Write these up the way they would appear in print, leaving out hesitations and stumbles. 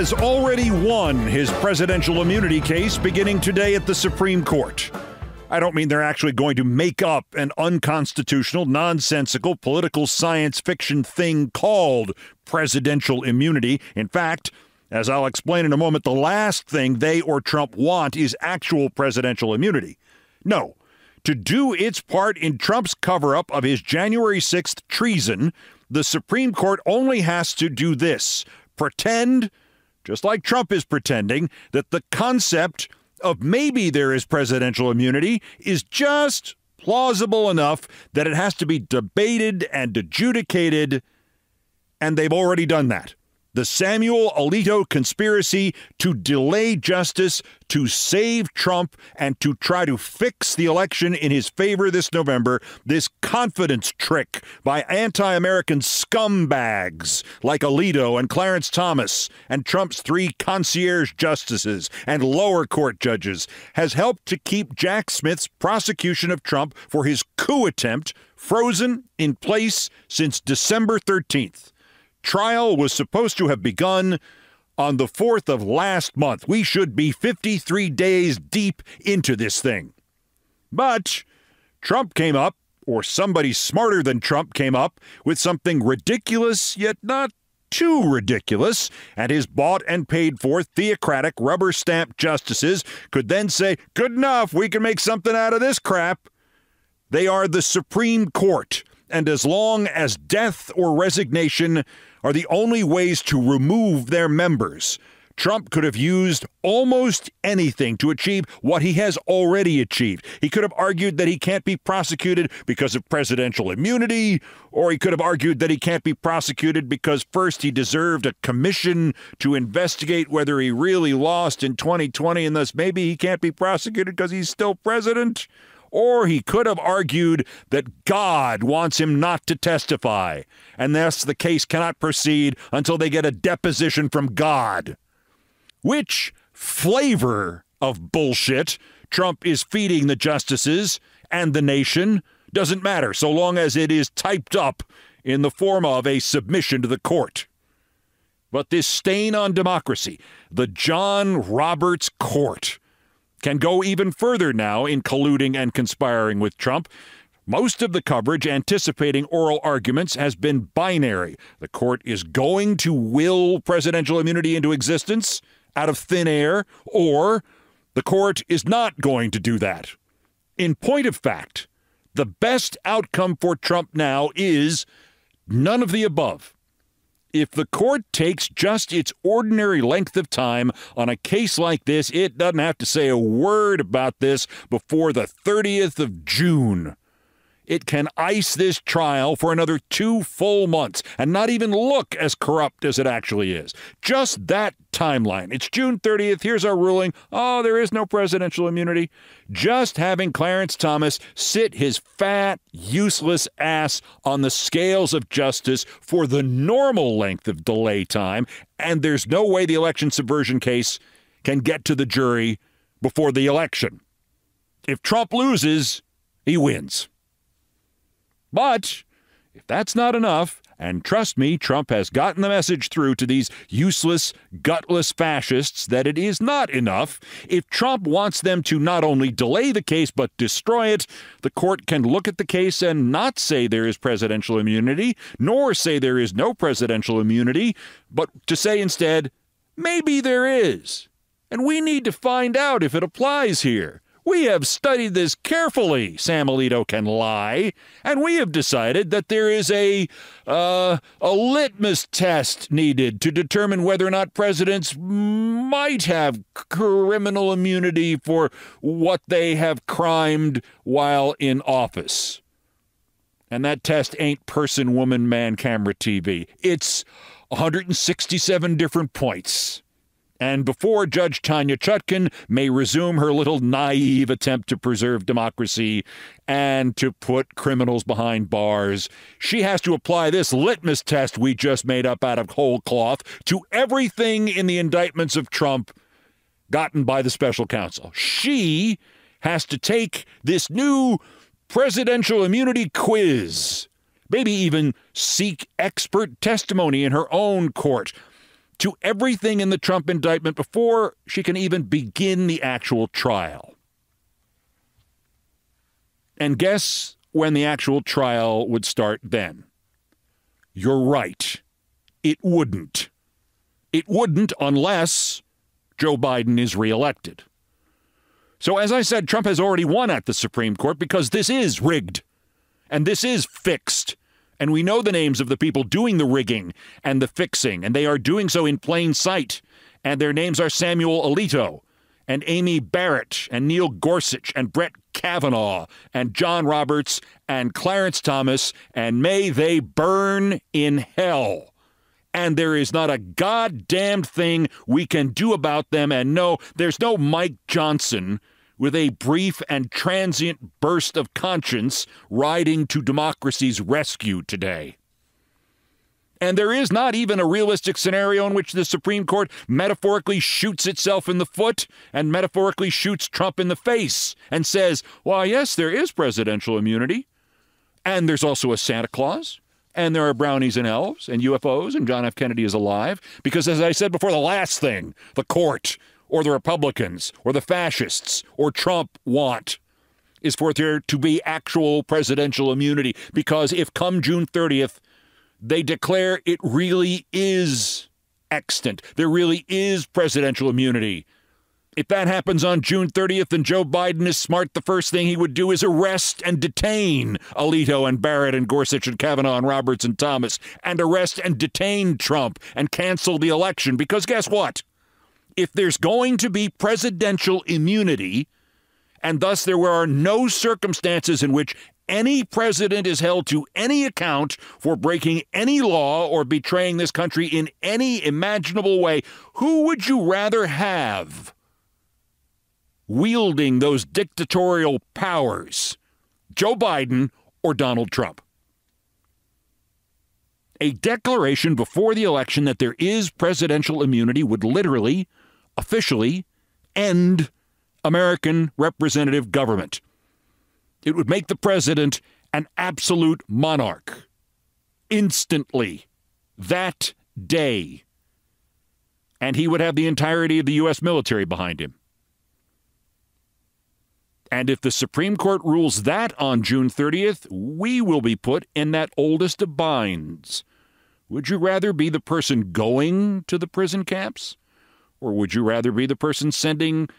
has already won his presidential immunity case beginning today at the Supreme Court. I don't mean they're actually going to make up an unconstitutional, nonsensical, political science fiction thing called presidential immunity. In fact, as I'll explain in a moment, the last thing they or Trump want is actual presidential immunity. No. To do its part in Trump's cover-up of his January 6th treason, the Supreme Court only has to do this: pretend, just like Trump is pretending, that the concept of maybe there is presidential immunity is just plausible enough that it has to be debated and adjudicated, and they've already done that. The Samuel Alito conspiracy to delay justice, to save Trump, and to try to fix the election in his favor this November, this confidence trick by anti-American scumbags like Alito and Clarence Thomas and Trump's 3 concierge justices and lower court judges, has helped to keep Jack Smith's prosecution of Trump for his coup attempt frozen in place since December 13th. Trial was supposed to have begun on the 4th of last month. We should be 53 days deep into this thing. But Trump came up, or somebody smarter than Trump came up, with something ridiculous, yet not too ridiculous, and his bought and paid for theocratic rubber-stamped justices could then say, good enough, we can make something out of this crap. They are the Supreme Court, and as long as death or resignation are the only ways to remove their members, Trump could have used almost anything to achieve what he has already achieved. He could have argued that he can't be prosecuted because of presidential immunity, or he could have argued that he can't be prosecuted because first he deserved a commission to investigate whether he really lost in 2020, and thus maybe he can't be prosecuted because he's still president. Or he could have argued that God wants him not to testify, and thus the case cannot proceed until they get a deposition from God. Which flavor of bullshit Trump is feeding the justices and the nation doesn't matter, so long as it is typed up in the form of a submission to the court. But this stain on democracy, the John Roberts Court, can go even further now in colluding and conspiring with Trump. Most of the coverage anticipating oral arguments has been binary. The court is going to will presidential immunity into existence out of thin air, or the court is not going to do that. In point of fact, the best outcome for Trump now is none of the above. If the court takes just its ordinary length of time on a case like this, it doesn't have to say a word about this before the 30th of June. It can ice this trial for another 2 full months and not even look as corrupt as it actually is. Just that timeline. It's June 30th. Here's our ruling. Oh, there is no presidential immunity. Just having Clarence Thomas sit his fat, useless ass on the scales of justice for the normal length of delay time, and there's no way the election subversion case can get to the jury before the election. If Trump loses, he wins. But if that's not enough, and trust me, Trump has gotten the message through to these useless, gutless fascists that it is not enough, if Trump wants them to not only delay the case but destroy it, the court can look at the case and not say there is presidential immunity, nor say there is no presidential immunity, but to say instead, maybe there is. And we need to find out if it applies here. We have studied this carefully, Sam Alito can lie, and we have decided that there is a litmus test needed to determine whether or not presidents might have criminal immunity for what they have crimed while in office. And that test ain't person, woman, man, camera, TV. It's 167 different points. And before Judge Chutkan may resume her little naive attempt to preserve democracy and to put criminals behind bars, she has to apply this litmus test we just made up out of whole cloth to everything in the indictments of Trump gotten by the special counsel. She has to take this new presidential immunity quiz, maybe even seek expert testimony in her own court, to everything in the Trump indictment before she can even begin the actual trial. And guess when the actual trial would start then? You're right. It wouldn't. It wouldn't unless Joe Biden is reelected. So as I said, Trump has already won at the Supreme Court because this is rigged and this is fixed. And we know the names of the people doing the rigging and the fixing, and they are doing so in plain sight. And their names are Samuel Alito and Amy Barrett and Neil Gorsuch and Brett Kavanaugh and John Roberts and Clarence Thomas, and may they burn in hell. And there is not a goddamn thing we can do about them. And no, there's no Mike Johnson with a brief and transient burst of conscience riding to democracy's rescue today. And there is not even a realistic scenario in which the Supreme Court metaphorically shoots itself in the foot and metaphorically shoots Trump in the face and says, well, yes, there is presidential immunity. And there's also a Santa Claus. And there are brownies and elves and UFOs and John F. Kennedy is alive. Because as I said before, the last thing the court or the Republicans or the fascists or Trump want is for there to be actual presidential immunity. Because if come June 30th, they declare it really is extant, there really is presidential immunity. If that happens on June 30th, then Joe Biden is smart. The first thing he would do is arrest and detain Alito and Barrett and Gorsuch and Kavanaugh and Roberts and Thomas, and arrest and detain Trump and cancel the election. Because guess what? If there's going to be presidential immunity, and thus there are no circumstances in which any president is held to any account for breaking any law or betraying this country in any imaginable way, who would you rather have wielding those dictatorial powers, Joe Biden or Donald Trump? A declaration before the election that there is presidential immunity would literally, officially, end American representative government. It would make the president an absolute monarch instantly, that day. And he would have the entirety of the U.S. military behind him. And if the Supreme Court rules that on June 30th, we will be put in that oldest of binds. Would you rather be the person going to the prison camps? Or would you rather be the person sending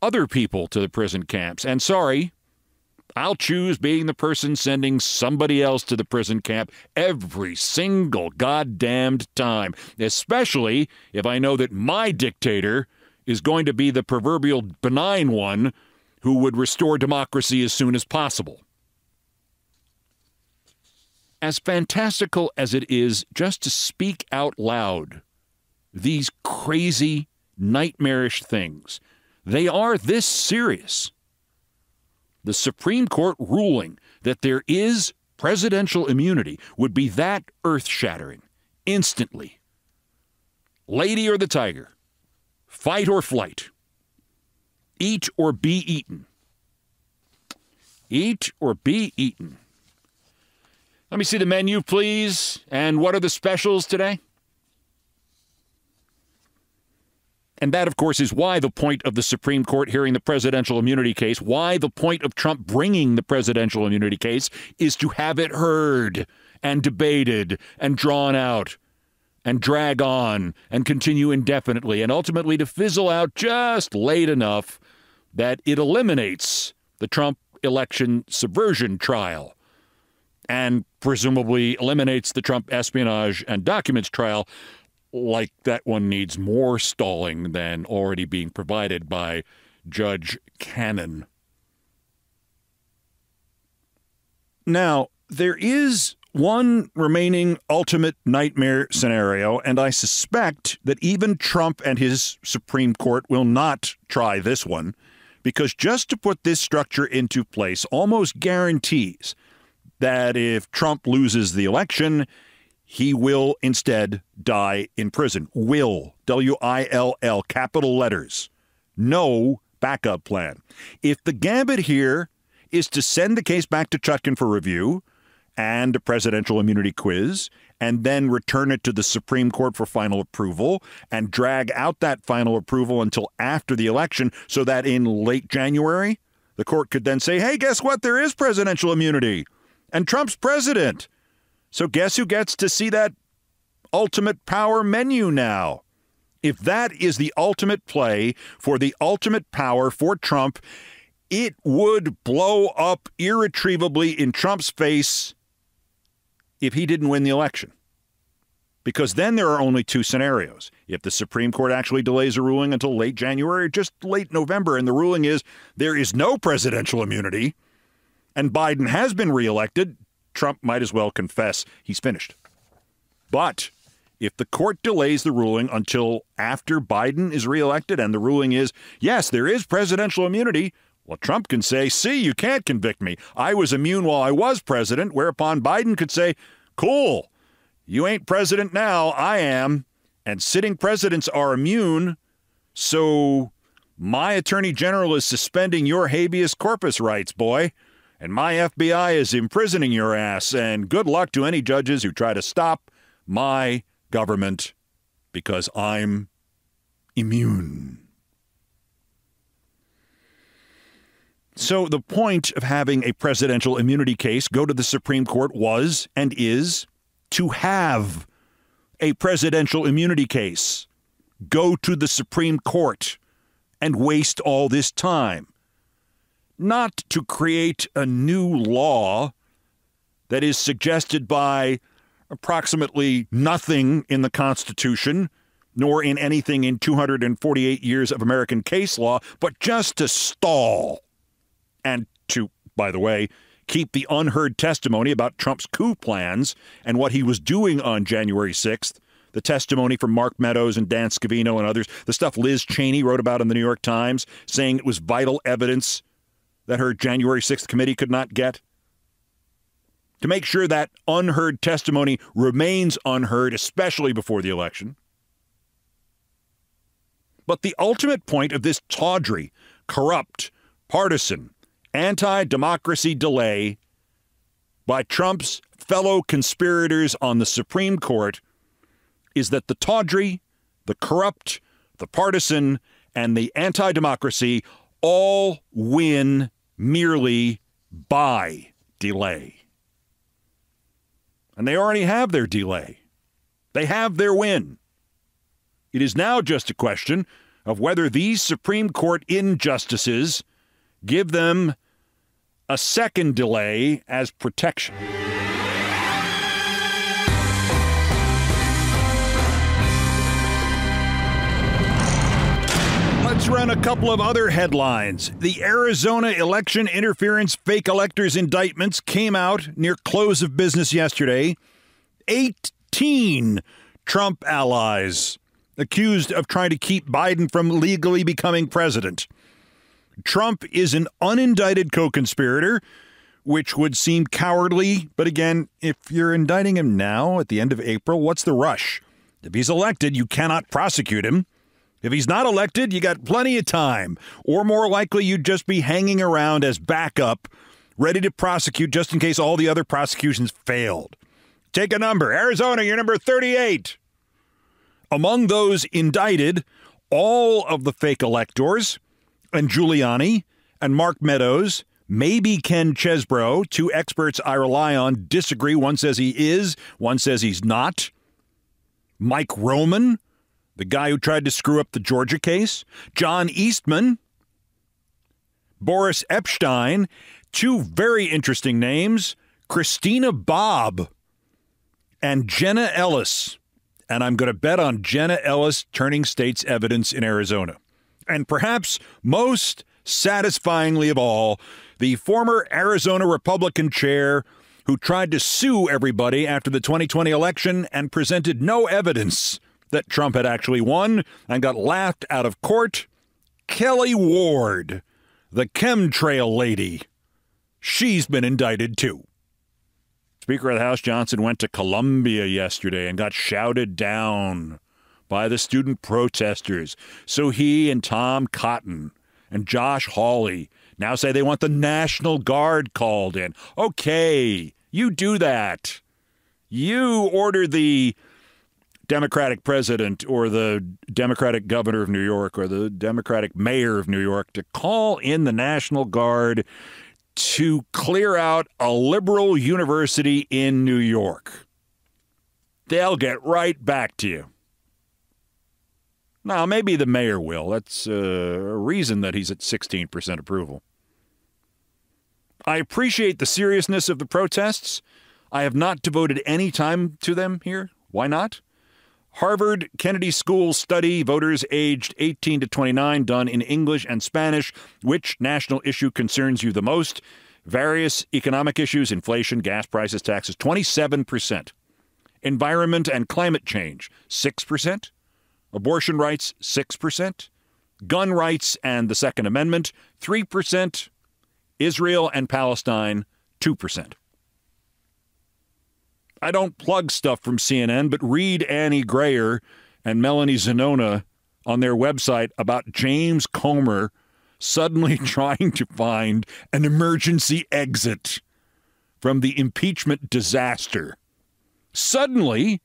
other people to the prison camps? And sorry, I'll choose being the person sending somebody else to the prison camp every single goddamned time, especially if I know that my dictator is going to be the proverbial benign one who would restore democracy as soon as possible. As fantastical as it is just to speak out loud these crazy, nightmarish things, they are this serious. The Supreme Court ruling that there is presidential immunity would be that earth-shattering, instantly. Lady or the tiger, fight or flight, eat or be eaten. Eat or be eaten. Let me see the menu, please. And what are the specials today? And that, of course, is why the point of the Supreme Court hearing the presidential immunity case, why the point of Trump bringing the presidential immunity case is to have it heard and debated and drawn out and drag on and continue indefinitely and ultimately to fizzle out just late enough that it eliminates the Trump election subversion trial and presumably eliminates the Trump espionage and documents trial, like that one needs more stalling than already being provided by Judge Chutkan. Now, there is one remaining ultimate nightmare scenario, and I suspect that even Trump and his Supreme Court will not try this one, because just to put this structure into place almost guarantees that if Trump loses the election, he will instead die in prison. Will, W-I-L-L, capital letters. No backup plan. If the gambit here is to send the case back to Chutkan for review and a presidential immunity quiz and then return it to the Supreme Court for final approval and drag out that final approval until after the election so that in late January, the court could then say, hey, guess what? There is presidential immunity and Trump's president. So guess who gets to see that ultimate power menu now? If that is the ultimate play for the ultimate power for Trump, it would blow up irretrievably in Trump's face if he didn't win the election. Because then there are only two scenarios. If the Supreme Court actually delays a ruling until late January or just late November, and the ruling is there is no presidential immunity, and Biden has been reelected, Trump might as well confess he's finished. But if the court delays the ruling until after Biden is reelected and the ruling is, yes, there is presidential immunity, well, Trump can say, see, you can't convict me. I was immune while I was president, whereupon Biden could say, cool, you ain't president now, I am, and sitting presidents are immune, so my attorney general is suspending your habeas corpus rights, boy, and my FBI is imprisoning your ass, and good luck to any judges who try to stop my government because I'm immune. So the point of having a presidential immunity case go to the Supreme Court was and is to have a presidential immunity case go to the Supreme Court and waste all this time. Not to create a new law that is suggested by approximately nothing in the Constitution, nor in anything in 248 years of American case law, but just to stall. And to, by the way, keep the unheard testimony about Trump's coup plans and what he was doing on January 6th, the testimony from Mark Meadows and Dan Scavino and others, the stuff Liz Cheney wrote about in the New York Times, saying it was vital evidence that her January 6th committee could not get. To make sure that unheard testimony remains unheard, especially before the election. But the ultimate point of this tawdry, corrupt, partisan, anti-democracy delay by Trump's fellow conspirators on the Supreme Court is that the tawdry, the corrupt, the partisan, and the anti-democracy all win merely by delay. And they already have their delay. They have their win. It is now just a question of whether these Supreme Court injustices give them a second delay as protection. Let's run a couple of other headlines. The Arizona election interference fake electors indictments came out near close of business yesterday. 18 Trump allies accused of trying to keep Biden from legally becoming president. Trump is an unindicted co-conspirator, which would seem cowardly. But again, if you're indicting him now at the end of April, what's the rush? If he's elected, you cannot prosecute him. If he's not elected, you got plenty of time. Or more likely, you'd just be hanging around as backup, ready to prosecute just in case all the other prosecutions failed. Take a number. Arizona, you're number 38. Among those indicted, all of the fake electors, and Giuliani, and Mark Meadows, maybe Ken Chesbrough, two experts I rely on, disagree. One says he is, one says he's not. Mike Roman, the guy who tried to screw up the Georgia case. John Eastman. Boris Epshteyn. Two very interesting names. Christina Bobb and Jenna Ellis. And I'm going to bet on Jenna Ellis turning state's evidence in Arizona. And perhaps most satisfyingly of all, the former Arizona Republican chair who tried to sue everybody after the 2020 election and presented no evidence that Trump had actually won and got laughed out of court, Kelly Ward, the chemtrail lady. She's been indicted too. Speaker of the House Johnson went to Columbia yesterday and got shouted down by the student protesters. So he and Tom Cotton and Josh Hawley now say they want the National Guard called in. Okay, you do that. You order the Democratic president or the Democratic governor of New York or the Democratic mayor of New York to call in the National Guard to clear out a liberal university in New York. They'll get right back to you. Now, maybe the mayor will. That's a reason that he's at 16% approval. I appreciate the seriousness of the protests. I have not devoted any time to them here. Why not? Harvard Kennedy School study, voters aged 18 to 29, done in English and Spanish. Which national issue concerns you the most? Various economic issues, inflation, gas prices, taxes, 27%. Environment and climate change, 6%. Abortion rights, 6%. Gun rights and the Second Amendment, 3%. Israel and Palestine, 2%. I don't plug stuff from CNN, but read Annie Grayer and Melanie Zanona on their website about James Comer suddenly trying to find an emergency exit from the impeachment disaster. Suddenly,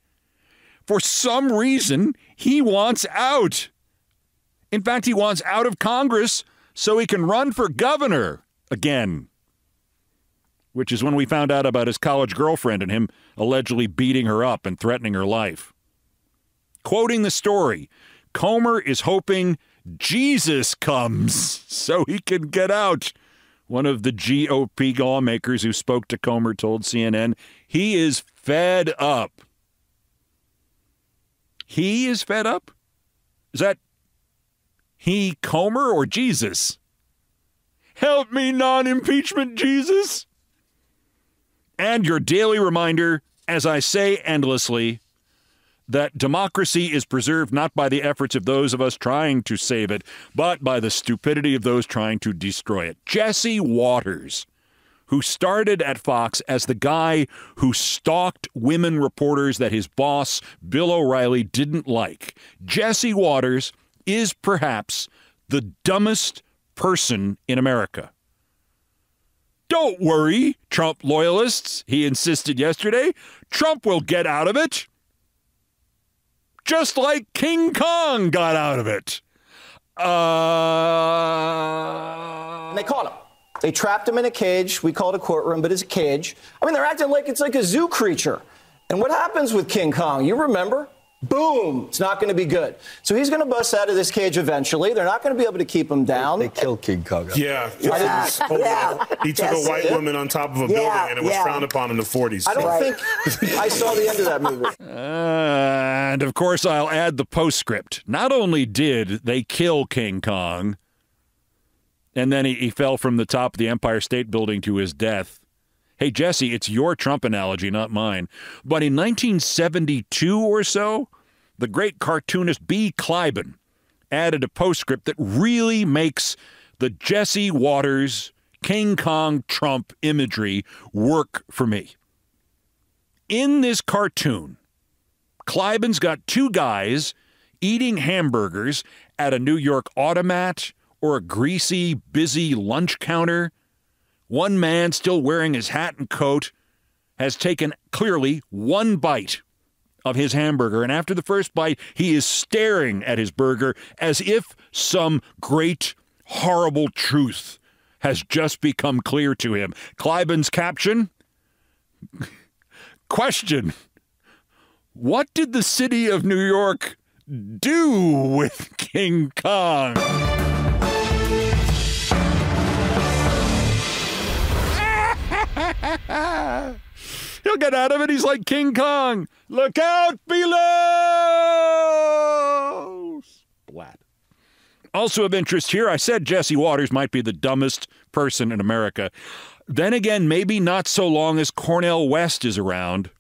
for some reason, he wants out. In fact, he wants out of Congress so he can run for governor again. Which is when we found out about his college girlfriend and him allegedly beating her up and threatening her life. Quoting the story, Comer is hoping Jesus comes so he can get out. One of the GOP lawmakers who spoke to Comer told CNN he is fed up. He is fed up? Is that he, Comer, or Jesus? Help me, non-impeachment Jesus. And your daily reminder, as I say endlessly, that democracy is preserved not by the efforts of those of us trying to save it, but by the stupidity of those trying to destroy it. Jesse Waters, who started at Fox as the guy who stalked women reporters that his boss, Bill O'Reilly, didn't like. Jesse Waters is perhaps the dumbest person in America. Don't worry, Trump loyalists, he insisted yesterday. Trump will get out of it. Just like King Kong got out of it. They caught him. They trapped him in a cage. We call it a courtroom, but it's a cage. I mean, they're acting like it's like a zoo creature. And what happens with King Kong? You remember? Boom! It's not going to be good. So he's going to bust out of this cage eventually. They're not going to be able to keep him down. They killed King Kong. Yeah. He took a white woman on top of a building, and it was frowned upon in the 40s. I don't think I saw the end of that movie. And, of course, I'll add the postscript. Not only did they kill King Kong, and then he fell from the top of the Empire State Building to his death. Hey, Jesse, it's your Trump analogy, not mine. But in 1972 or so, the great cartoonist B. Cliben added a postscript that really makes the Jesse Waters, King Kong Trump imagery work for me. In this cartoon, Cliben's got two guys eating hamburgers at a New York automat or a greasy, busy lunch counter. One man, still wearing his hat and coat, has taken clearly one bite of his hamburger. And after the first bite, he is staring at his burger as if some great, horrible truth has just become clear to him. Cliben's caption? Question. What did the city of New York do with King Kong? He'll get out of it. He's like King Kong. Look out below! Splat. Also of interest here, I said Jesse Waters might be the dumbest person in America. Then again, maybe not so long as Cornel West is around.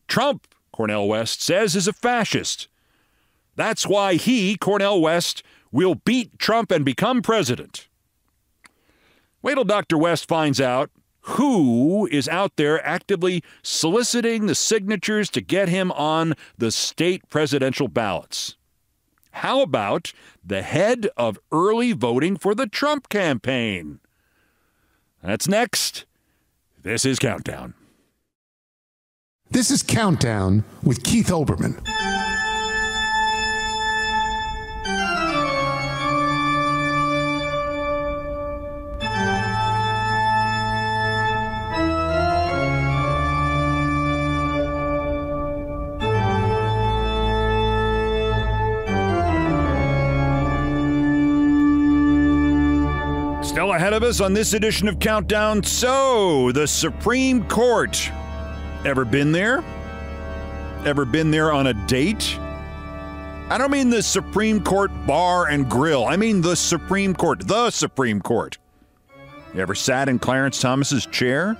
Trump, Cornel West says, is a fascist. That's why he, Cornel West, will beat Trump and become president. Wait till Dr. West finds out who is out there actively soliciting the signatures to get him on the state presidential ballots. How about the head of early voting for the Trump campaign? That's next. This is Countdown. This is Countdown with Keith Olbermann. Still ahead of us on this edition of Countdown. So, the Supreme Court. Ever been there? Ever been there on a date? I don't mean the Supreme Court bar and grill. I mean the Supreme Court. The Supreme Court. You ever sat in Clarence Thomas's chair?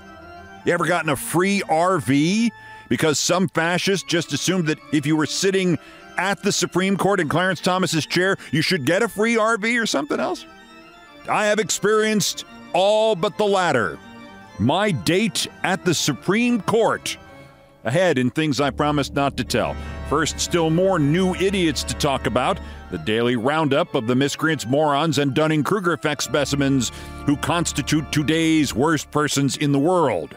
You ever gotten a free RV because some fascist just assumed that if you were sitting at the Supreme Court in Clarence Thomas's chair, you should get a free RV or something else? I have experienced all but the latter. My date at the Supreme Court. Ahead in things I promised not to tell. First, still more new idiots to talk about. The daily roundup of the miscreants, morons, and Dunning-Kruger effect specimens who constitute today's worst persons in the world.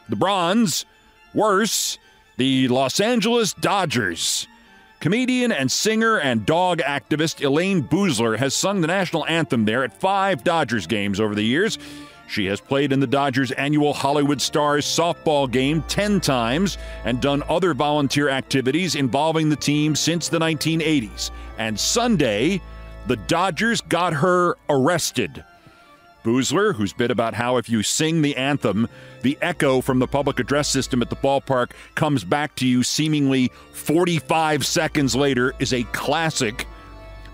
The bronze, worse, the Los Angeles Dodgers. Comedian and singer and dog activist Elaine Boozler has sung the national anthem there at 5 Dodgers games over the years. She has played in the Dodgers' annual Hollywood Stars softball game 10 times and done other volunteer activities involving the team since the 1980s. And Sunday, the Dodgers got her arrested. Boozler, whose bit about how if you sing the anthem, the echo from the public address system at the ballpark comes back to you seemingly 45 seconds later, is a classic.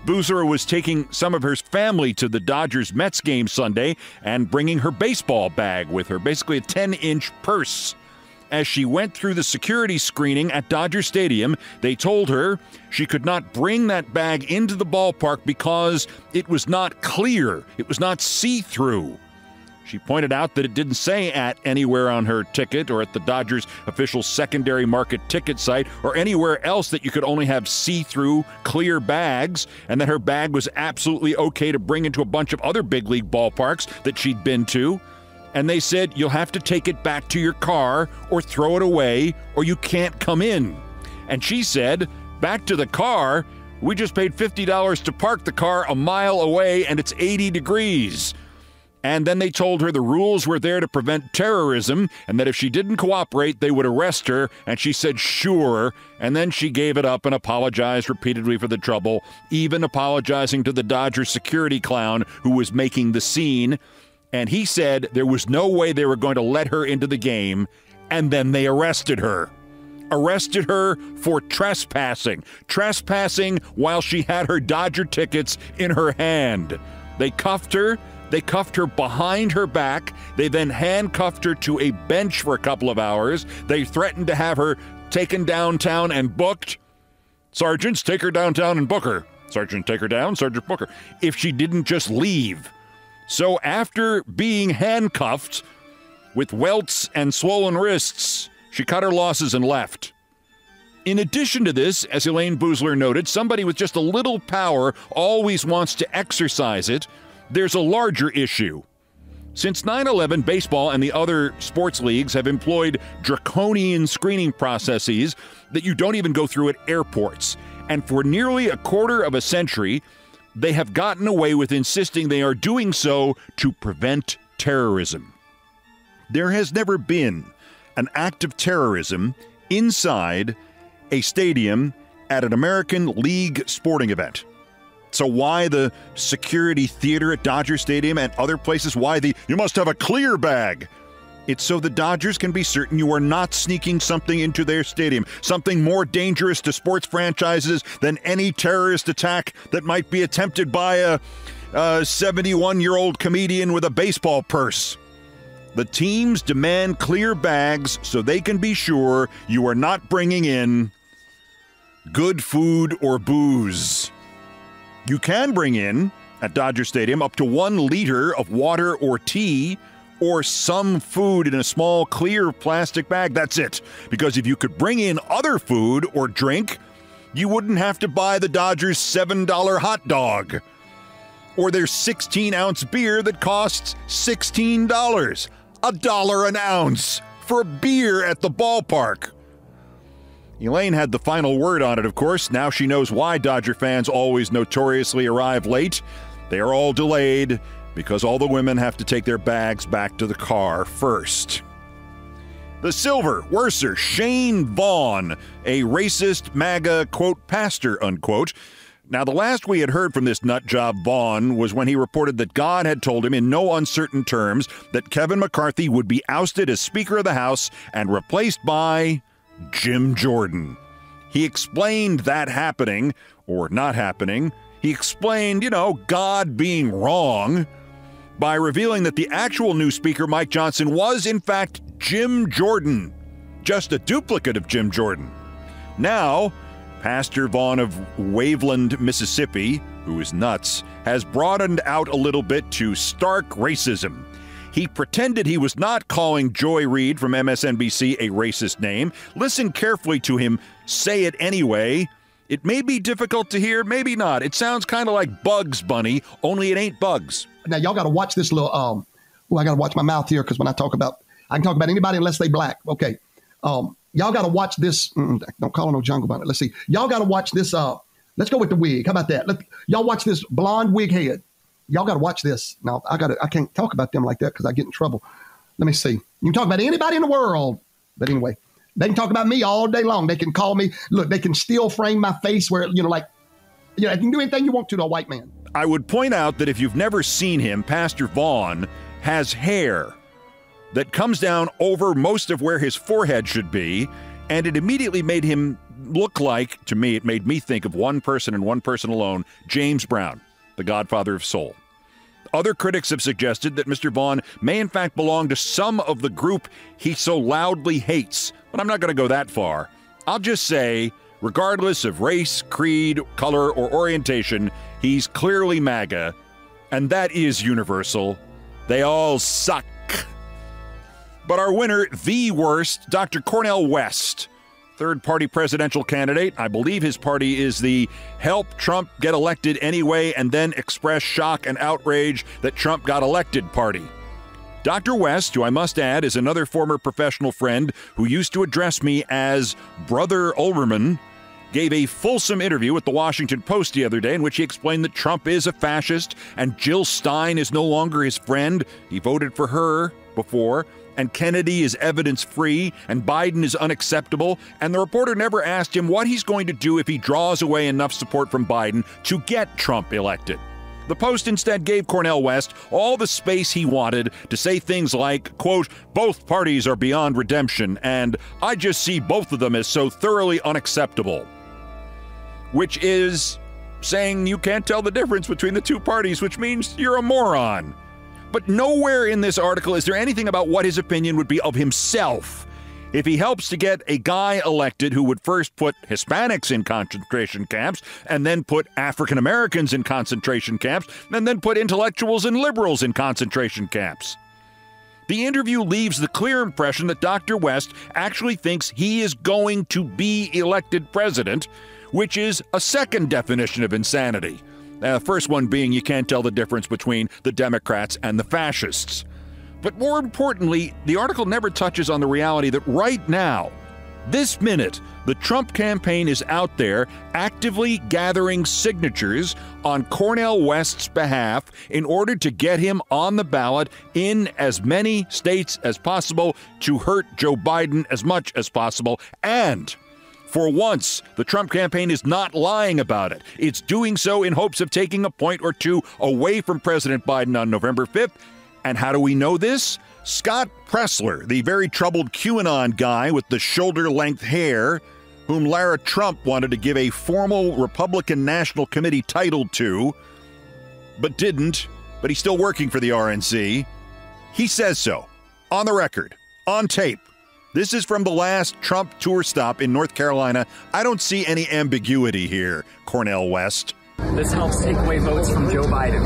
Boozler was taking some of her family to the Dodgers-Mets game Sunday and bringing her baseball bag with her, basically a 10-inch purse. As she went through the security screening at Dodger Stadium, they told her she could not bring that bag into the ballpark because it was not clear. It was not see-through. She pointed out that it didn't say "at" anywhere on her ticket or at the Dodgers' official secondary market ticket site or anywhere else that you could only have see-through, clear bags, and that her bag was absolutely okay to bring into a bunch of other big league ballparks that she'd been to. And they said, you'll have to take it back to your car or throw it away or you can't come in. And she said, back to the car? We just paid $50 to park the car a mile away and it's 80 degrees. And then they told her the rules were there to prevent terrorism and that if she didn't cooperate, they would arrest her. And she said, sure. And then she gave it up and apologized repeatedly for the trouble, even apologizing to the Dodgers security clown who was making the scene. And he said there was no way they were going to let her into the game. And then they arrested her. Arrested her for trespassing. Trespassing while she had her Dodger tickets in her hand. They cuffed her. They cuffed her behind her back. They then handcuffed her to a bench for a couple of hours. They threatened to have her taken downtown and booked. Sergeants, take her downtown and book her. Sergeant, take her down. Sergeant, book her. If she didn't just leave. So after being handcuffed with welts and swollen wrists, she cut her losses and left. In addition to this, as Elaine Boozler noted, somebody with just a little power always wants to exercise it. There's a larger issue. Since 9/11, baseball and the other sports leagues have employed draconian screening processes that you don't even go through at airports. And for nearly a quarter of a century, they have gotten away with insisting they are doing so to prevent terrorism. There has never been an act of terrorism inside a stadium at an American League sporting event. So why the security theater at Dodger Stadium and other places? Why you must have a clear bag? It's so the Dodgers can be certain you are not sneaking something into their stadium, something more dangerous to sports franchises than any terrorist attack that might be attempted by a 71-year-old comedian with a baseball purse. The teams demand clear bags so they can be sure you are not bringing in good food or booze. You can bring in, at Dodger Stadium, up to 1 liter of water or tea or some food in a small clear plastic bag. That's it. Because if you could bring in other food or drink, you wouldn't have to buy the Dodgers' $7 hot dog or their 16-ounce beer that costs $16. $1 an ounce for beer at the ballpark. Elaine had the final word on it, of course. Now she knows why Dodger fans always notoriously arrive late. They are all delayed because all the women have to take their bags back to the car first. The silver, worser, Shane Vaughn, a racist MAGA, quote, pastor, unquote. Now, the last we had heard from this nutjob Vaughn was when he reported that God had told him in no uncertain terms that Kevin McCarthy would be ousted as Speaker of the House and replaced by Jim Jordan. He explained that happening, or not happening. He explained, God being wrong by revealing that the actual new Speaker, Mike Johnson, was, in fact, Jim Jordan, just a duplicate of Jim Jordan. Now, Pastor Vaughn of Waveland, Mississippi, who is nuts, has broadened out a little bit to stark racism. He pretended he was not calling Joy Reid from MSNBC a racist name. Listen carefully to him say it anyway. It may be difficult to hear, maybe not. It sounds kind of like Bugs Bunny, only it ain't Bugs. Now, y'all got to watch this little, I got to watch my mouth here because when I can talk about anybody unless they black. Okay. Y'all got to watch this. Don't call it no jungle bunny. Let's see. Y'all got to watch this. Let's go with the wig. How about that? Y'all watch this blonde wig head. Y'all got to watch this. Now, I can't talk about them like that because I get in trouble. Let me see. You can talk about anybody in the world. But anyway, they can talk about me all day long. They can call me. Look, they can still frame my face where, you can do anything you want to a white man. I would point out that if you've never seen him, Pastor Vaughn has hair that comes down over most of where his forehead should be, and it immediately made him look like, to me, it made me think of one person and one person alone, James Brown, the godfather of soul. Other critics have suggested that Mr. Vaughn may in fact belong to some of the group he so loudly hates, but I'm not going to go that far. I'll just say, regardless of race, creed, color, or orientation, he's clearly MAGA, and that is universal. They all suck. But our winner, the worst, Dr. Cornel West, third-party presidential candidate. I believe his party is the Help Trump Get Elected Anyway and Then Express Shock and Outrage That Trump Got Elected party. Dr. West, who I must add is another former professional friend who used to address me as Brother Olbermann, gave a fulsome interview with the Washington Post the other day in which he explained that Trump is a fascist and Jill Stein is no longer his friend. He voted for her before. And Kennedy is evidence-free, and Biden is unacceptable, and the reporter never asked him what he's going to do if he draws away enough support from Biden to get Trump elected. The Post instead gave Cornel West all the space he wanted to say things like, quote, both parties are beyond redemption, and I just see both of them as so thoroughly unacceptable. Which is saying you can't tell the difference between the two parties, which means you're a moron. But nowhere in this article is there anything about what his opinion would be of himself if he helps to get a guy elected who would first put Hispanics in concentration camps and then put African Americans in concentration camps and then put intellectuals and liberals in concentration camps. The interview leaves the clear impression that Dr. West actually thinks he is going to be elected president, which is a second definition of insanity. The first one being you can't tell the difference between the Democrats and the fascists. But more importantly, the article never touches on the reality that right now, this minute, the Trump campaign is out there actively gathering signatures on Cornel West's behalf in order to get him on the ballot in as many states as possible to hurt Joe Biden as much as possible. And for once, the Trump campaign is not lying about it. It's doing so in hopes of taking a point or two away from President Biden on November 5th. And how do we know this? Scott Pressler, the very troubled QAnon guy with the shoulder-length hair, whom Lara Trump wanted to give a formal Republican National Committee title to, but didn't, but he's still working for the RNC. He says so, on the record, on tape. This is from the last Trump tour stop in North Carolina. I don't see any ambiguity here, Cornel West. This helps take away votes from Joe Biden.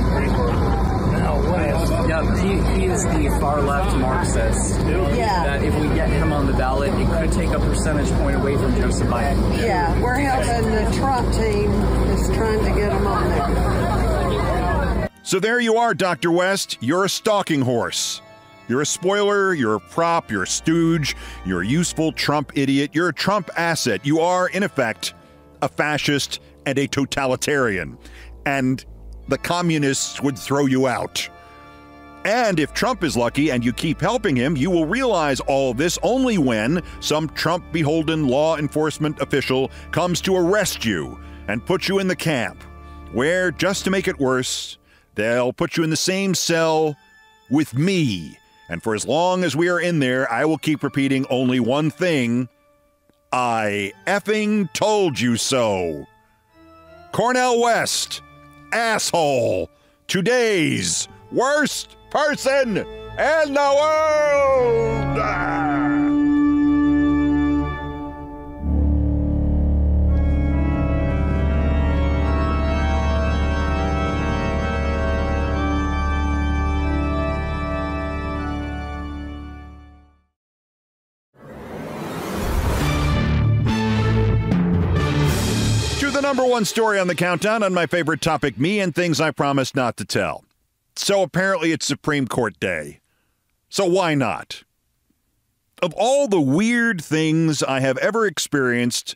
Yeah, he is the far-left Marxist. Yeah. That if we get him on the ballot, it could take a percentage point away from Joseph Biden. Yeah, we're helping the Trump team is trying to get him on there. So there you are, Dr. West. You're a stalking horse. You're a spoiler, you're a prop, you're a stooge, you're a useful Trump idiot, you're a Trump asset. You are, in effect, a fascist and a totalitarian. And the communists would throw you out. And if Trump is lucky and you keep helping him, you will realize all this only when some Trump-beholden law enforcement official comes to arrest you and put you in the camp, where, just to make it worse, they'll put you in the same cell with me. And for as long as we are in there, I will keep repeating only one thing. I effing told you so. Cornel West, asshole, today's worst person in the world. The number one story on the countdown on my favorite topic, me and things I promised not to tell. So apparently it's Supreme Court Day. So why not? Of all the weird things I have ever experienced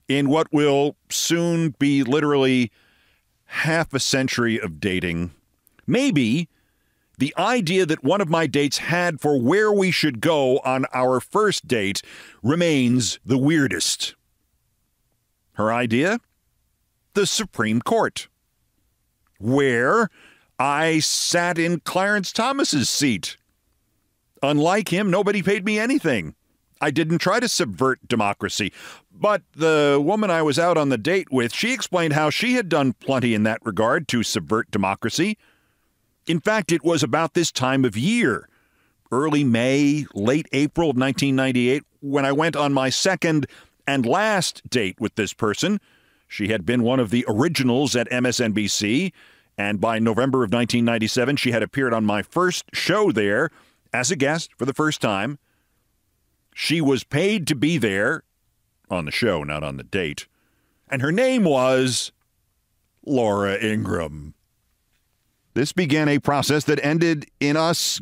in what will soon be literally half a century of dating, maybe the idea that one of my dates had for where we should go on our first date remains the weirdest. Her idea? The Supreme Court, where I sat in Clarence Thomas's seat. Unlike him, nobody paid me anything. I didn't try to subvert democracy. But the woman I was out on the date with, she explained how she had done plenty in that regard to subvert democracy. In fact, it was about this time of year, early May, late April of 1998, when I went on my second and last date with this person. She had been one of the originals at MSNBC, and by November of 1997, she had appeared on my first show there as a guest for the first time. She was paid to be there on the show, not on the date, and her name was Laura Ingraham. This began a process that ended in us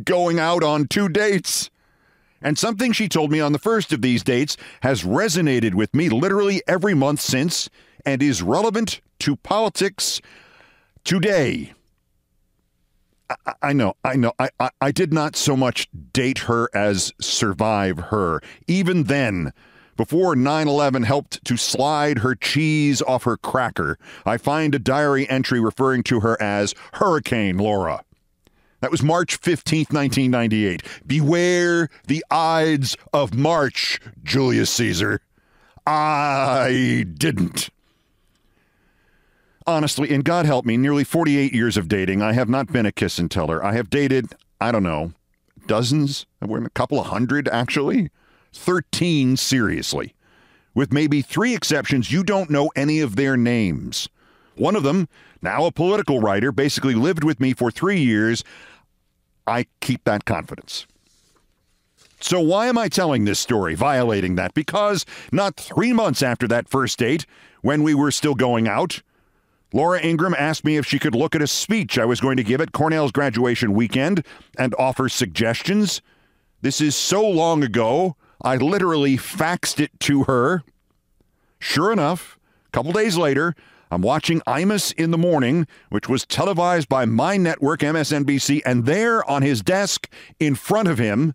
going out on 2 dates. And something she told me on the first of these dates has resonated with me literally every month since and is relevant to politics today. I know. I did not so much date her as survive her. Even then, before 9/11 helped to slide her cheese off her cracker, I find a diary entry referring to her as Hurricane Laura. That was March 15th, 1998. Beware the Ides of March, Julius Caesar. I didn't. Honestly, and God help me, nearly 48 years of dating, I have not been a kiss and teller. I have dated, I don't know, dozens, a couple of hundred, actually. 13 seriously. With maybe 3 exceptions, you don't know any of their names. One of them, now a political writer, basically lived with me for 3 years. I keep that confidence. So why am I telling this story, violating that? Because not 3 months after that first date, when we were still going out, Laura Ingraham asked me if she could look at a speech I was going to give at Cornell's graduation weekend and offer suggestions. This is so long ago, I literally faxed it to her. Sure enough, a couple days later, I'm watching Imus in the Morning, which was televised by my network, MSNBC, and there on his desk in front of him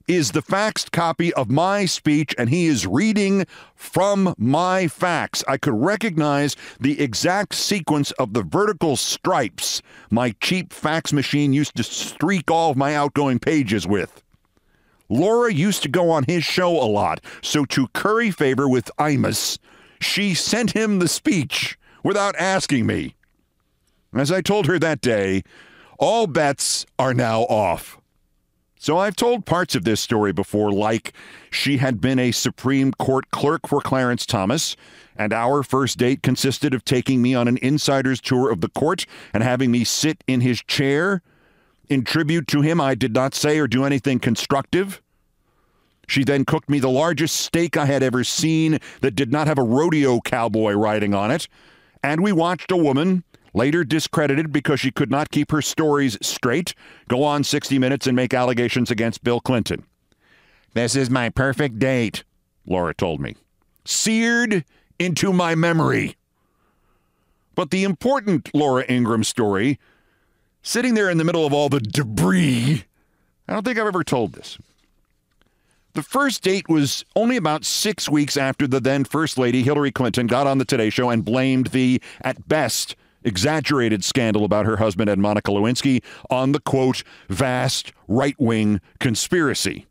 is the faxed copy of my speech, and he is reading from my fax. I could recognize the exact sequence of the vertical stripes my cheap fax machine used to streak all of my outgoing pages with. Laura used to go on his show a lot, so to curry favor with Imus, she sent him the speech without asking me. As I told her that day, all bets are now off. So I've told parts of this story before, like she had been a Supreme Court clerk for Clarence Thomas, and our first date consisted of taking me on an insider's tour of the court and having me sit in his chair. In tribute to him, I did not say or do anything constructive. She then cooked me the largest steak I had ever seen that did not have a rodeo cowboy riding on it, and we watched a woman later discredited because she could not keep her stories straight, go on 60 Minutes and make allegations against Bill Clinton. This is my perfect date, Laura told me. Seared into my memory. But the important Laura Ingraham story, sitting there in the middle of all the debris, I don't think I've ever told this. The first date was only about 6 weeks after the then First Lady Hillary Clinton got on the Today Show and blamed the, at best, exaggerated scandal about her husband and Monica Lewinsky on the, quote, vast right-wing conspiracy.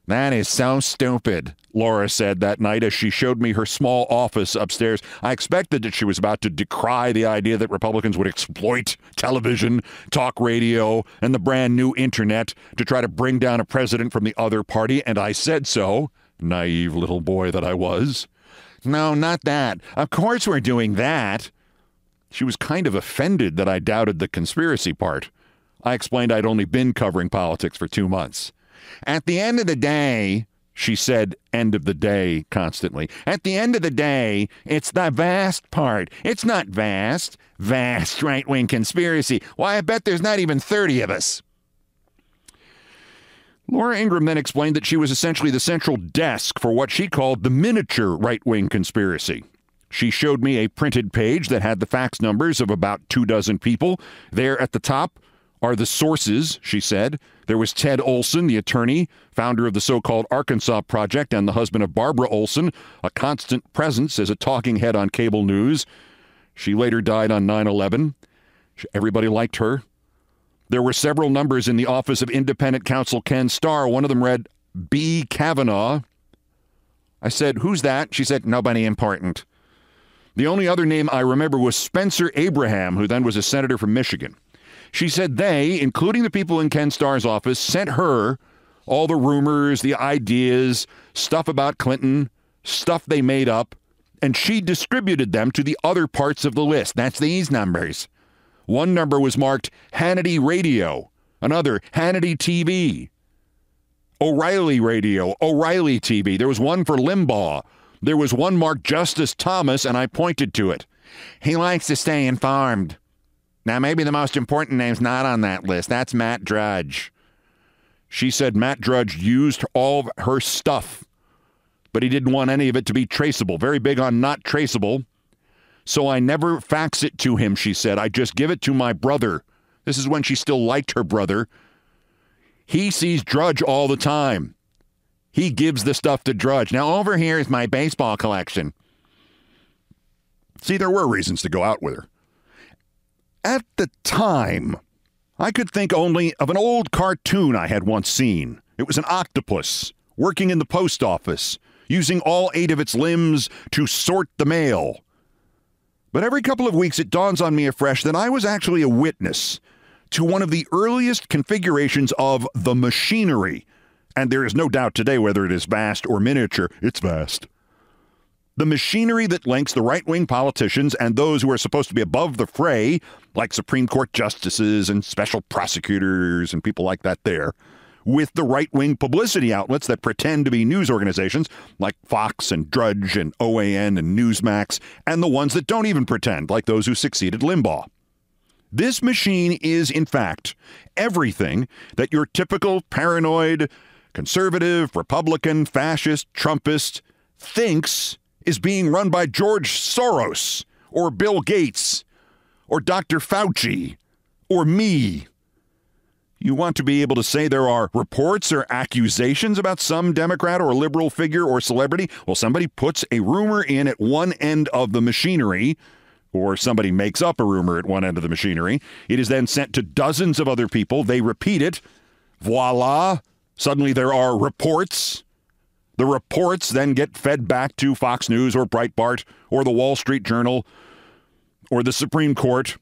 That is so stupid, Laura said that night as she showed me her small office upstairs. I expected that she was about to decry the idea that Republicans would exploit television, talk radio, and the brand new internet to try to bring down a president from the other party, and I said so, naive little boy that I was. No, not that. Of course we're doing that. She was kind of offended that I doubted the conspiracy part. I explained I'd only been covering politics for 2 months. At the end of the day, she said end of the day constantly. At the end of the day, it's the vast part. It's not vast. Vast right-wing conspiracy. Why, I bet there's not even 30 of us. Laura Ingraham then explained that she was essentially the central desk for what she called the miniature right-wing conspiracy. She showed me a printed page that had the fax numbers of about 24 people. There at the top are the sources, she said. There was Ted Olson, the attorney, founder of the so-called Arkansas Project and the husband of Barbara Olson, a constant presence as a talking head on cable news. She later died on 9/11. Everybody liked her. There were several numbers in the office of independent counsel Ken Starr. One of them read B. Kavanaugh. I said, who's that? She said, nobody important. The only other name I remember was Spencer Abraham, who then was a senator from Michigan. She said they, including the people in Ken Starr's office, sent her all the rumors, the ideas, stuff about Clinton, stuff they made up, and she distributed them to the other parts of the list. That's these numbers. One number was marked Hannity Radio, another Hannity TV, O'Reilly Radio, O'Reilly TV. There was one for Limbaugh. There was one marked Justice Thomas, and I pointed to it. He likes to stay informed. Now, maybe the most important name's not on that list. That's Matt Drudge. She said Matt Drudge used all of her stuff, but he didn't want any of it to be traceable. Very big on not traceable. So I never fax it to him, she said. I just give it to my brother. This is when she still liked her brother. He sees Drudge all the time. He gives the stuff to Drudge. Now, over here is my baseball collection. See, there were reasons to go out with her. At the time, I could think only of an old cartoon I had once seen. It was an octopus working in the post office, using all 8 of its limbs to sort the mail. But every couple of weeks, it dawns on me afresh that I was actually a witness to one of the earliest configurations of the machinery. And there is no doubt today whether it is vast or miniature. It's vast. The machinery that links the right-wing politicians and those who are supposed to be above the fray, like Supreme Court justices and special prosecutors and people like that there, with the right-wing publicity outlets that pretend to be news organizations like Fox and Drudge and OAN and Newsmax, and the ones that don't even pretend, like those who succeeded Limbaugh. This machine is, in fact, everything that your typical paranoid, conservative, Republican, fascist, Trumpist thinks is being run by George Soros or Bill Gates or Dr. Fauci or me. You want to be able to say there are reports or accusations about some Democrat or liberal figure or celebrity? Well, somebody puts a rumor in at one end of the machinery, or somebody makes up a rumor at one end of the machinery. It is then sent to dozens of other people. They repeat it. Voila. Suddenly there are reports. The reports then get fed back to Fox News or Breitbart or the Wall Street Journal or the Supreme Court,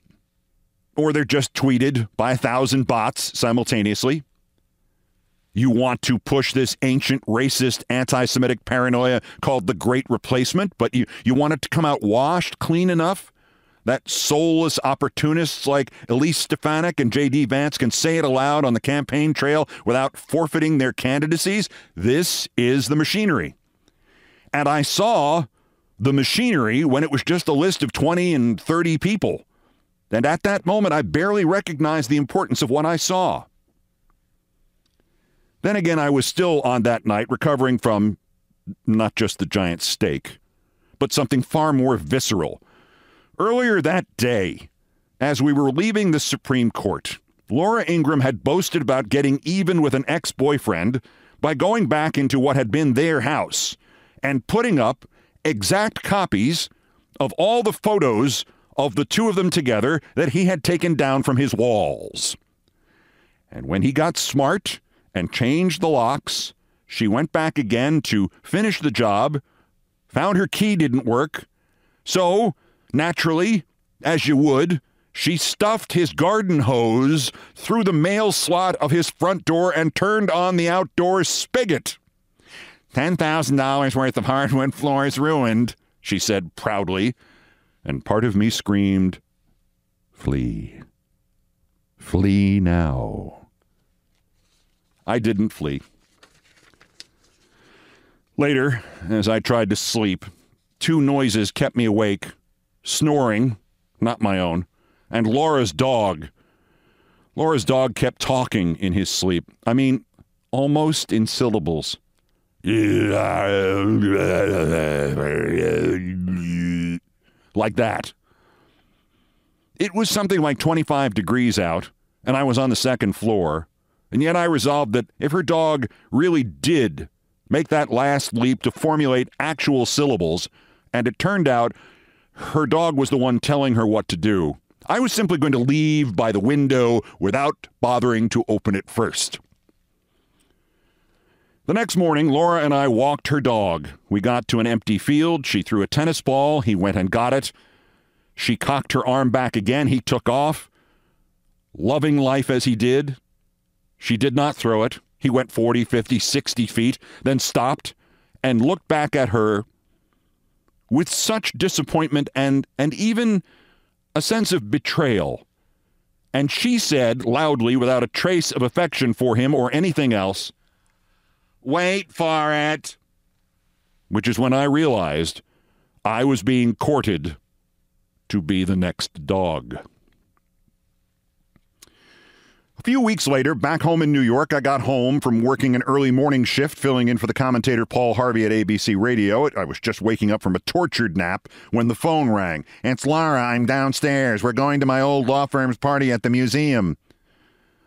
or they're just tweeted by 1,000 bots simultaneously. You want to push this ancient, racist, anti-Semitic paranoia called the Great Replacement, but you want it to come out washed, clean enough that soulless opportunists like Elise Stefanik and J.D. Vance can say it aloud on the campaign trail without forfeiting their candidacies. This is the machinery. And I saw the machinery when it was just a list of 20 and 30 people. And at that moment, I barely recognized the importance of what I saw. Then again, I was still on that night recovering from not just the giant steak, but something far more visceral. Earlier that day, as we were leaving the Supreme Court, Laura Ingraham had boasted about getting even with an ex-boyfriend by going back into what had been their house and putting up exact copies of all the photos of the two of them together that he had taken down from his walls. And when he got smart and changed the locks, she went back again to finish the job, found her key didn't work, so, naturally, as you would, she stuffed his garden hose through the mail slot of his front door and turned on the outdoor spigot. $10,000 worth of hardwood floors ruined, she said proudly, and part of me screamed, "Flee. Flee now." I didn't flee. Later, as I tried to sleep, two noises kept me awake. Snoring, not my own, and Laura's dog. Laura's dog kept talking in his sleep. I mean, almost in syllables. Like that. It was something like 25 degrees out, and I was on the second floor, and yet I resolved that if her dog really did make that last leap to formulate actual syllables, and it turned out her dog was the one telling her what to do, I was simply going to leave by the window without bothering to open it first. The next morning, Laura and I walked her dog. We got to an empty field. She threw a tennis ball. He went and got it. She cocked her arm back again. He took off, loving life as he did. She did not throw it. He went 40, 50, 60 feet, then stopped and looked back at her with such disappointment and even a sense of betrayal. And she said loudly, without a trace of affection for him or anything else, "Wait for it," which is when I realized I was being courted to be the next dog. A few weeks later, back home in New York, I got home from working an early morning shift filling in for the commentator Paul Harvey at ABC Radio. I was just waking up from a tortured nap when the phone rang. "It's Laura, I'm downstairs. We're going to my old law firm's party at the museum."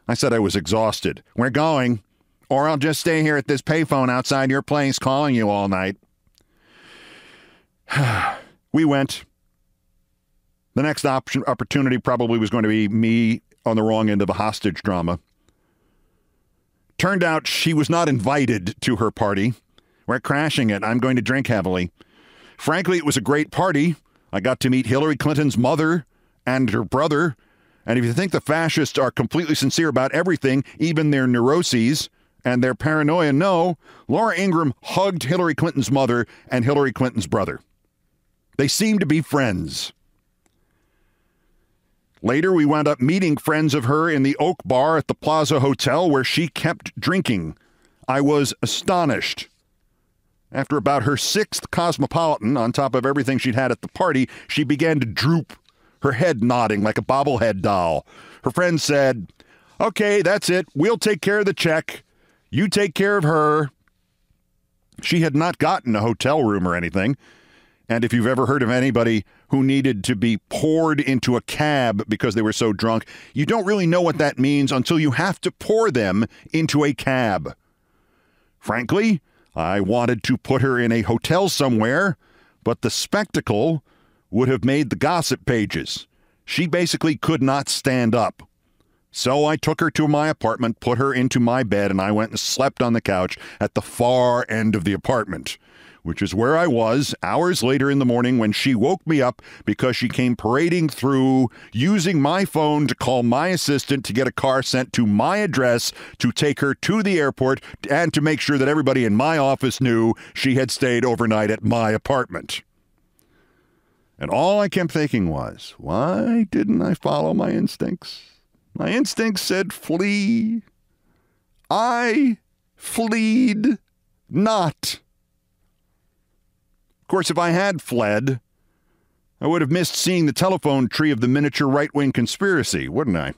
I said I was exhausted. "We're going, or I'll just stay here at this payphone outside your place calling you all night." We went. The next opportunity probably was going to be me on the wrong end of a hostage drama. Turned out she was not invited to her party. "We're crashing it. I'm going to drink heavily." Frankly, it was a great party. I got to meet Hillary Clinton's mother and her brother. And if you think the fascists are completely sincere about everything, even their neuroses and their paranoia, no, Laura Ingraham hugged Hillary Clinton's mother and Hillary Clinton's brother. They seemed to be friends. Later, we wound up meeting friends of her in the Oak Bar at the Plaza Hotel where she kept drinking. I was astonished. After about her sixth Cosmopolitan, on top of everything she'd had at the party, she began to droop, her head nodding like a bobblehead doll. Her friend said, "Okay, that's it. We'll take care of the check. You take care of her." She had not gotten a hotel room or anything. And if you've ever heard of anybody who needed to be poured into a cab because they were so drunk, you don't really know what that means until you have to pour them into a cab. Frankly, I wanted to put her in a hotel somewhere, but the spectacle would have made the gossip pages. She basically could not stand up. So I took her to my apartment, put her into my bed, and I went and slept on the couch at the far end of the apartment, which is where I was hours later in the morning when she woke me up because she came parading through using my phone to call my assistant to get a car sent to my address to take her to the airport and to make sure that everybody in my office knew she had stayed overnight at my apartment. And all I kept thinking was, why didn't I follow my instincts? My instincts said flee. I fleed not. Of course, if I had fled, I would have missed seeing the telephone tree of the miniature right-wing conspiracy, wouldn't I?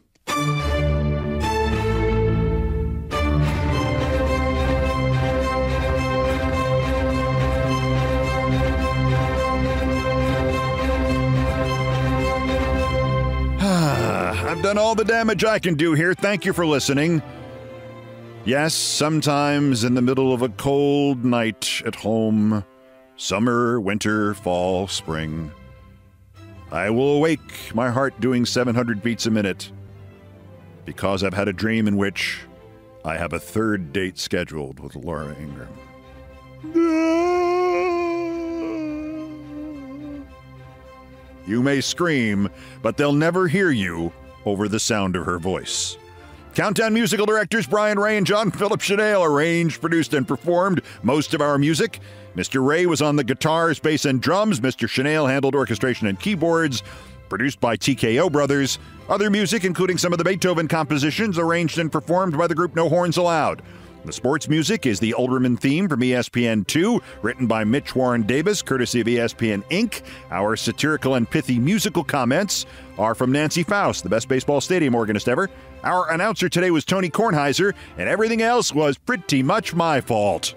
I've done all the damage I can do here. Thank you for listening. Yes, sometimes in the middle of a cold night at home, summer, winter, fall, spring, I will awake, my heart doing 700 beats a minute, because I've had a dream in which I have a third date scheduled with Laura Ingraham. You may scream, but they'll never hear you over the sound of her voice. Countdown musical directors Brian Ray and John Philip Chanel arranged, produced, and performed most of our music. Mr. Ray was on the guitars, bass, and drums. Mr. Chanel handled orchestration and keyboards. Produced by TKO Brothers. Other music, including some of the Beethoven compositions, arranged and performed by the group No Horns Allowed. The sports music is the Olbermann theme from ESPN2, written by Mitch Warren Davis, courtesy of ESPN Inc. Our satirical and pithy musical comments are from Nancy Faust, the best baseball stadium organist ever. Our announcer today was Tony Kornheiser, and everything else was pretty much my fault.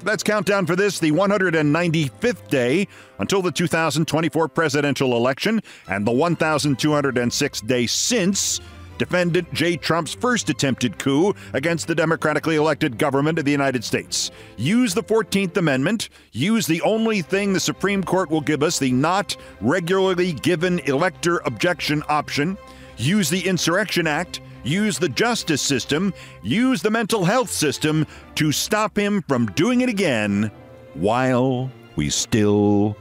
That's Countdown for this, the 195th day until the 2024 presidential election, and the 1,206th day since Defendant J. Trump's first attempted coup against the democratically elected government of the United States. Use the 14th Amendment. Use the only thing the Supreme Court will give us, the not regularly given elector objection option. Use the Insurrection Act. Use the justice system. Use the mental health system to stop him from doing it again while we still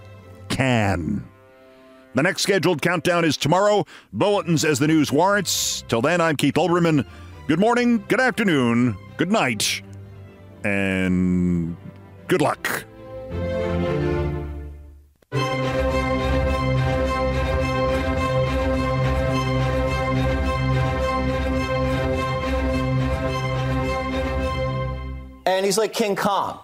can. The next scheduled countdown is tomorrow. Bulletins as the news warrants. Till then, I'm Keith Olbermann. Good morning, good afternoon, good night, and good luck. And he's like King Kong.